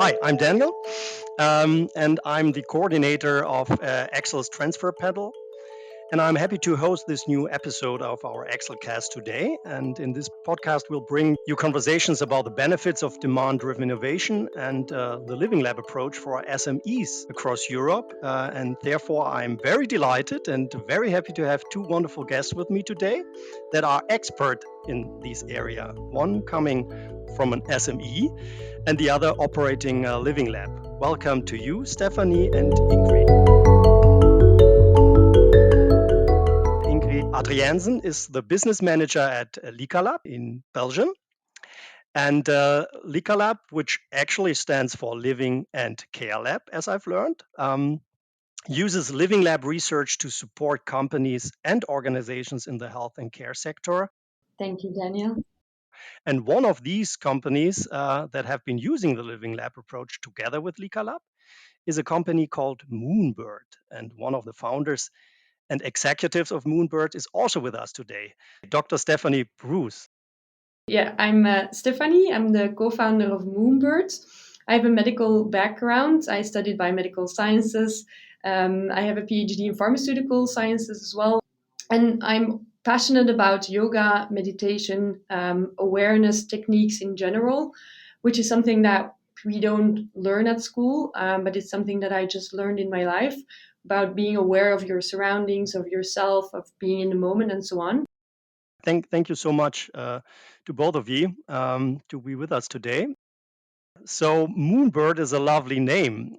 Hi, I'm Daniel, and I'm the coordinator of Excel's Transfer Pedal. And I'm happy to host this new episode of our Excelcast today. And in this podcast, we'll bring you conversations about the benefits of demand driven innovation and the Living Lab approach for SMEs across Europe. And therefore, I'm very delighted and very happy to have two wonderful guests with me today that are expert in this area. One coming from an SME and the other operating a Living Lab. Welcome to you, Stefanie and Ingrid. Ingrid Adriaensen is the business manager at LiCalab in Belgium. And LiCalab, which actually stands for Living and Care Lab, as I've learned, uses Living Lab research to support companies and organizations in the health and care sector. Thank you, Daniel. And one of these companies that have been using the Living Lab approach together with LiCalab is a company called Moonbird. And one of the founders and executives of Moonbird is also with us today, Dr. Stefanie Broes. Yeah, I'm Stefanie. I'm the co-founder of Moonbird. I have a medical background. I studied biomedical sciences. I have a PhD in pharmaceutical sciences as well. And I'm passionate about yoga, meditation, awareness techniques in general, which is something that we don't learn at school, but it's something that I just learned in my life about being aware of your surroundings, of yourself, of being in the moment, and so on. Thank you so much to both of you to be with us today. So Moonbird is a lovely name.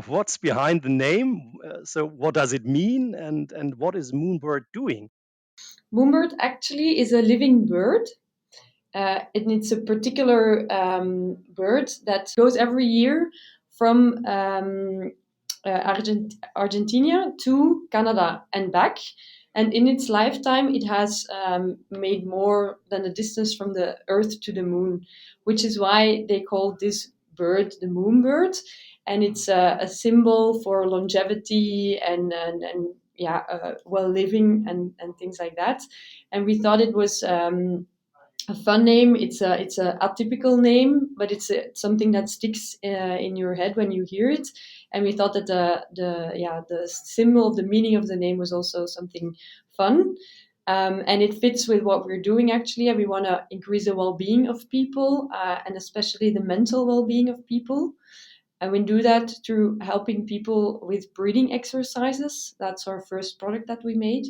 What's behind the name? So what does it mean, and what is Moonbird doing? Moonbird actually is a living bird. And it's a particular bird that goes every year from Argentina to Canada and back. And in its lifetime, it has made more than the distance from the Earth to the moon, which is why they call this bird the moonbird. And it's a symbol for longevity and well living and things like that. And we thought it was a fun name. It's a atypical name, but it's something that sticks in your head when you hear it. And we thought that the symbol of the meaning of the name was also something fun. And it fits with what we're doing actually. And we want to increase the well-being of people and especially the mental well-being of people. And we do that through helping people with breathing exercises. That's our first product that we made.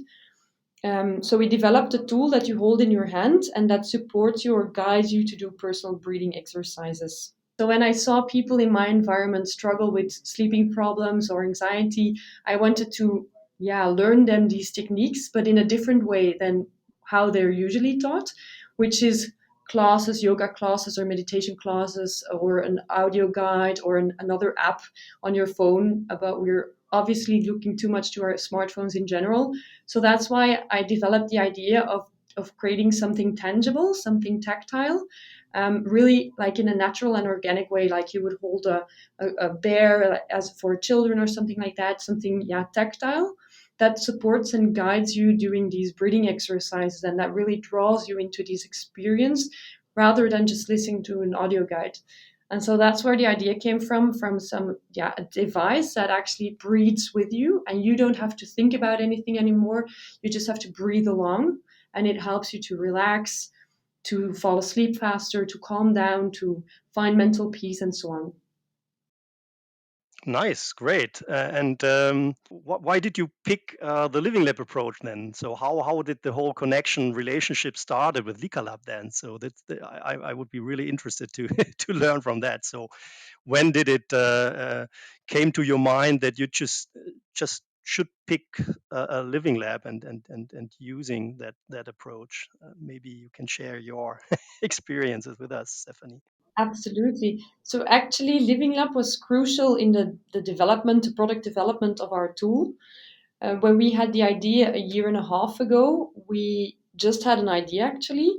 So we developed a tool that you hold in your hand and that supports you or guides you to do personal breathing exercises. So when I saw people in my environment struggle with sleeping problems or anxiety, I wanted to learn them these techniques, but in a different way than how they're usually taught, which is classes, yoga classes or meditation classes or an audio guide or another app on your phone about we're obviously looking too much to our smartphones in general. So that's why I developed the idea of creating something tangible, something tactile, really like in a natural and organic way, like you would hold a bear as for children or something like that, something tactile that supports and guides you during these breathing exercises and that really draws you into this experience rather than just listening to an audio guide. And so that's where the idea came from some a device that actually breathes with you and you don't have to think about anything anymore. You just have to breathe along and it helps you to relax, to fall asleep faster, to calm down, to find mental peace and so on. Nice, great. And why did you pick the Living Lab approach then? So how did the whole connection relationship started with LiCalab then? So I would be really interested to to learn from that. So when did it came to your mind that you just should pick a Living Lab and using that approach? Maybe you can share your experiences with us, Stefanie. Absolutely. So actually, Living Lab was crucial in the development, the product development of our tool. When we had the idea a year and a half ago, we just had an idea actually,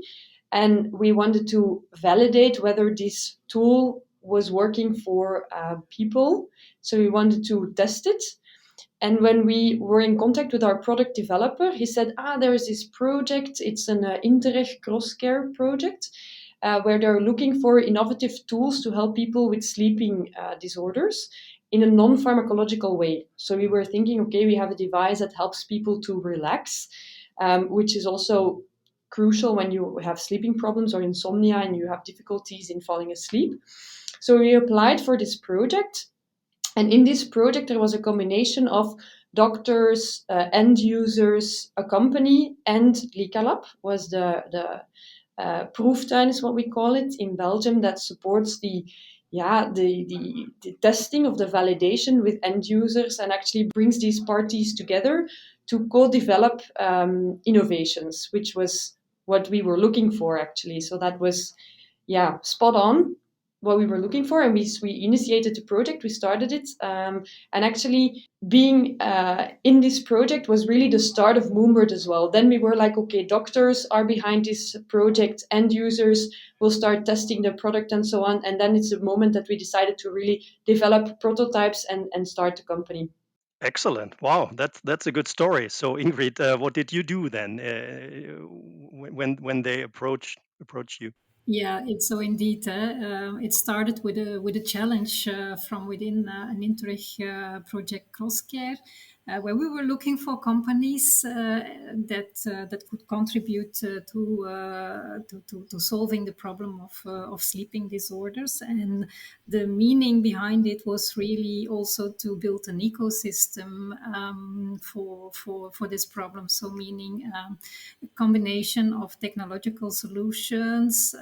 and we wanted to validate whether this tool was working for people. So we wanted to test it. And when we were in contact with our product developer, he said, there's this project. It's an Interreg cross-care project. where they're looking for innovative tools to help people with sleeping disorders in a non-pharmacological way. So we were thinking, okay, we have a device that helps people to relax, which is also crucial when you have sleeping problems or insomnia and you have difficulties in falling asleep. So we applied for this project. And in this project, there was a combination of doctors, end users, a company, and LiCalab was the proeftuin is what we call it in Belgium, that supports the testing of the validation with end users and actually brings these parties together to co-develop innovations, which was what we were looking for actually. So that was spot on what we were looking for, and we initiated the project, we started it, and actually being in this project was really the start of Moonbird as well. Then we were like, okay, doctors are behind this project, end users will start testing the product and so on, and then it's a moment that we decided to really develop prototypes and start the company. Excellent. Wow, that's a good story. So Ingrid, what did you do then when they approached you? Yeah, it's so indeed. It started with a challenge from within an Interreg project Crosscare, where we were looking for companies that could contribute to solving the problem of sleeping disorders. And the meaning behind it was really also to build an ecosystem for this problem. So meaning a combination of technological solutions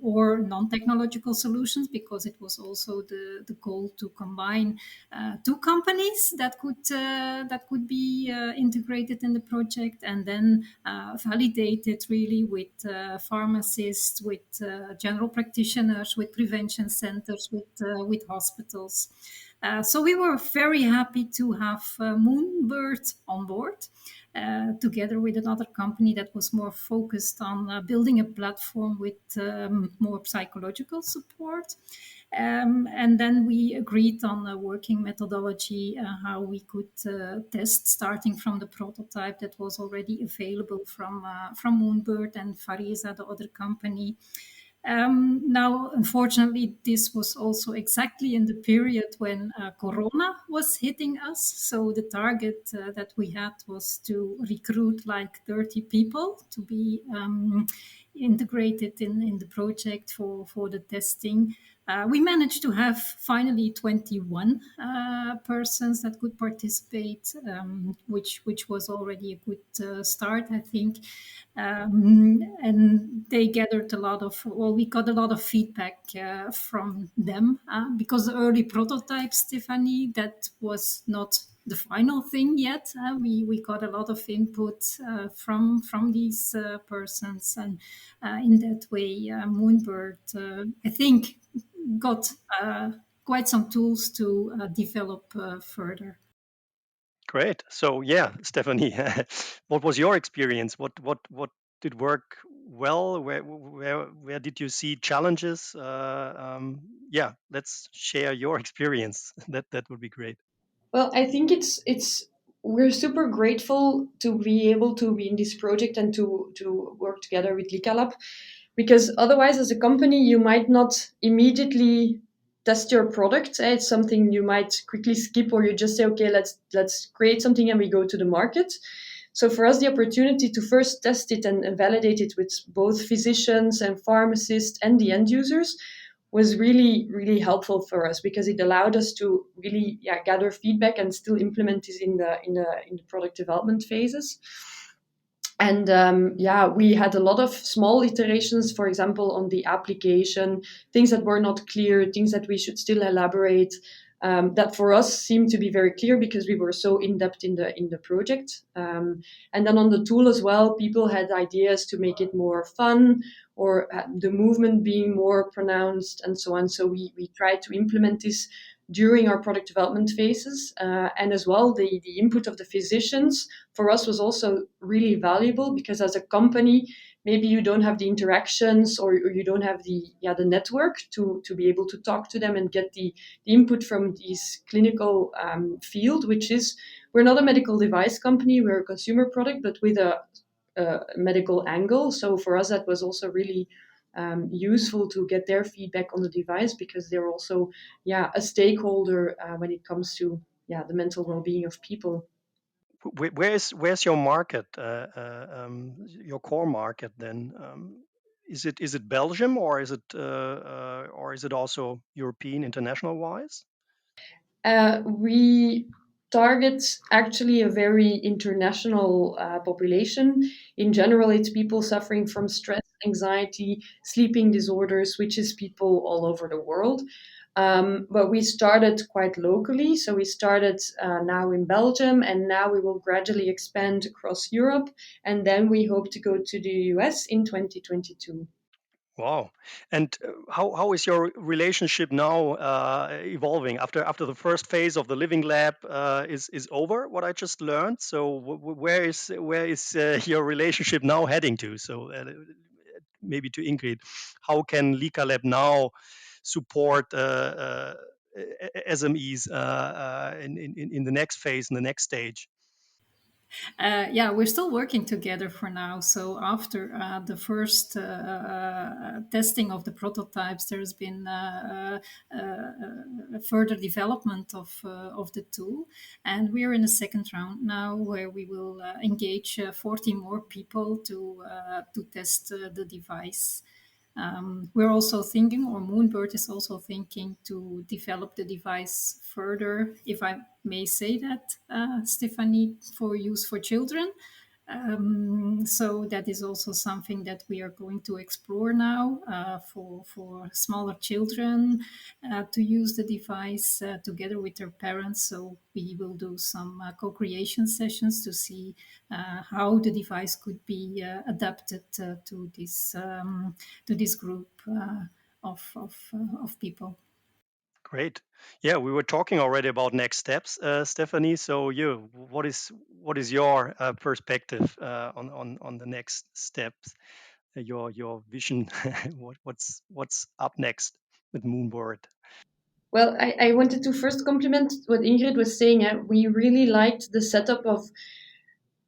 or non-technological solutions, because it was also the goal to combine two companies that could be integrated in the project, and then validate it really with pharmacists, with general practitioners, with prevention centers, with hospitals. So we were very happy to have Moonbird on board, together with another company that was more focused on building a platform with more psychological support. And then we agreed on a working methodology, how we could test, starting from the prototype that was already available from Moonbird and Farisa, the other company. Now, unfortunately, this was also exactly in the period when Corona was hitting us. So the target that we had was to recruit like 30 people to be integrated in the project for the testing. We managed to have finally 21 persons that could participate, which was already a good start, I think. And they gathered we got a lot of feedback from them, because the early prototype, Stefanie, that was not the final thing yet. We got a lot of input from these persons, and in that way, Moonbird, I think, got quite some tools to develop further. Great. So yeah, Stephanie, what was your experience? What did work well? Where did you see challenges? Yeah, let's share your experience. That would be great. Well, I think it's we're super grateful to be able to be in this project and to work together with LiCalab, because otherwise, as a company, you might not immediately test your product. It's something you might quickly skip, or you just say, okay, let's create something and we go to the market. So for us, the opportunity to first test it and validate it with both physicians and pharmacists and the end users was really, really helpful for us, because it allowed us to really gather feedback and still implement this in the product development phases. And we had a lot of small iterations, for example, on the application, things that were not clear, things that we should still elaborate. That for us seemed to be very clear because we were so in depth in the project. And then on the tool as well, people had ideas to make it more fun, or the movement being more pronounced, and so on. So we tried to implement this during our product development phases, and as well the input of the physicians for us was also really valuable, because as a company, maybe you don't have the interactions, or you don't have the network to be able to talk to them and get the input from this clinical field, which is, we're not a medical device company, we're a consumer product, but with a medical angle. So for us, that was also really useful to get their feedback on the device, because they're also a stakeholder when it comes to the mental well-being of people. Where's your market, your core market then? Is it Belgium, or is it also European, international wise? We target actually a very international population. In general, it's people suffering from stress, anxiety, sleeping disorders, which is people all over the world. But we started quite locally. So we started now in Belgium, and now we will gradually expand across Europe. And then we hope to go to the US in 2022. Wow. And how is your relationship now evolving after the first phase of the Living Lab is over? What I just learned. So where is your relationship now heading to? So maybe to Ingrid, how can LiCalab now support SMEs in the next phase, in the next stage? Yeah, we're still working together for now. So after the first testing of the prototypes, there's been further development of the tool, and we are in a second round now where we will engage 40 more people to test the device. We're also thinking, or moonbird is also thinking, to develop the device further, if I may say that, Stefanie, for use for children. So that is also something that we are going to explore now for smaller children to use the device together with their parents. So we will do some co-creation sessions to see how the device could be adapted to this group of people. Great. Yeah, we were talking already about next steps, Stefanie. So, what is your perspective on the next steps? Your vision. What's up next with Moonbird? Well, I wanted to first compliment what Ingrid was saying. We really liked the setup of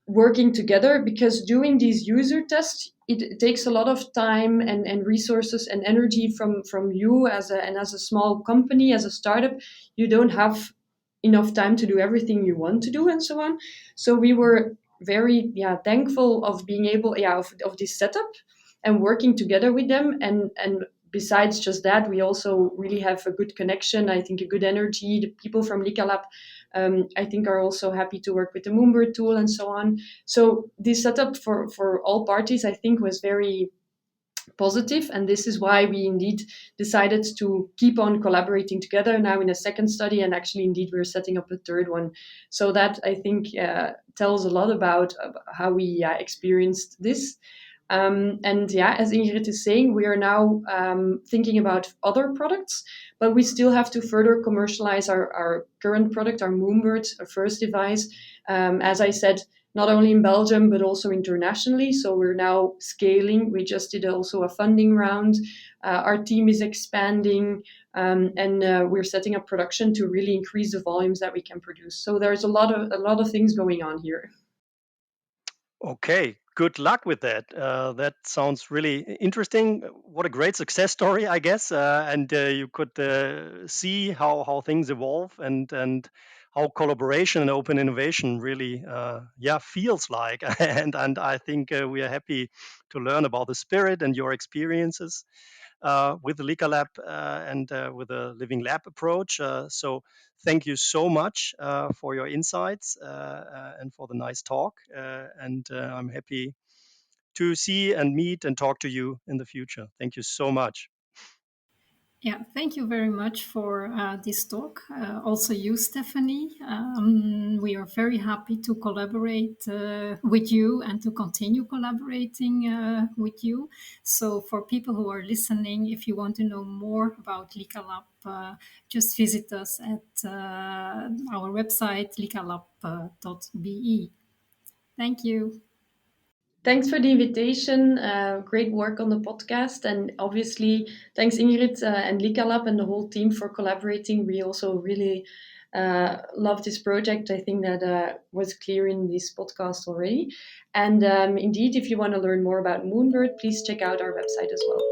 working together, because doing these user tests, it takes a lot of time and resources and energy from you as a small company, as a startup. You don't have enough time to do everything you want to do and so on. So we were very thankful of being able of this setup and working together with them. And besides just that, we also really have a good connection, I think a good energy. The people from LiCalab, I think, are also happy to work with the moonbird tool and so on. So this setup for all parties, I think, was very positive, and this is why we indeed decided to keep on collaborating together now in a second study, and actually indeed we're setting up a third one. So that, I think, tells a lot about how we experienced this. And as Ingrid is saying, we are now thinking about other products, but we still have to further commercialize our current product, our moonbird, our first device. As I said, not only in Belgium, but also internationally. So we're now scaling. We just did also a funding round. Our team is expanding, and we're setting up production to really increase the volumes that we can produce. So there's a lot of things going on here. Okay, good luck with that. That sounds really interesting. What a great success story, I guess. And you could see how things evolve, and how collaboration and open innovation really, feels like. And I think we are happy to learn about the spirit and your experiences with the LiCalab and with the Living Lab approach. So thank you so much for your insights and for the nice talk. And I'm happy to see and meet and talk to you in the future. Thank you so much. Yeah, thank you very much for this talk. Also, you, Stefanie. We are very happy to collaborate with you and to continue collaborating with you. So, for people who are listening, if you want to know more about LiCalab, just visit us at our website, licalab.be. Thank you. Thanks for the invitation. Great work on the podcast. And obviously, thanks Ingrid and LiCalab and the whole team for collaborating. We also really love this project. I think that was clear in this podcast already. And indeed, if you want to learn more about Moonbird, please check out our website as well.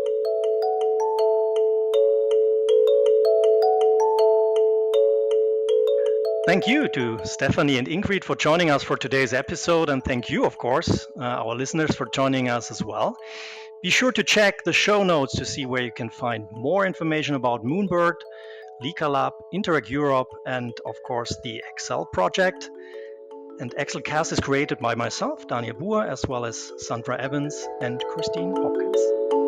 Thank you to Stefanie and Ingrid for joining us for today's episode, and thank you, of course, our listeners for joining us as well. Be sure to check the show notes to see where you can find more information about Moonbird, LiCalab, Interact Europe, and of course the Excel project. And ExcelCast is created by myself, Daniel Buhr, as well as Sandra Evans and Christine Hopkins.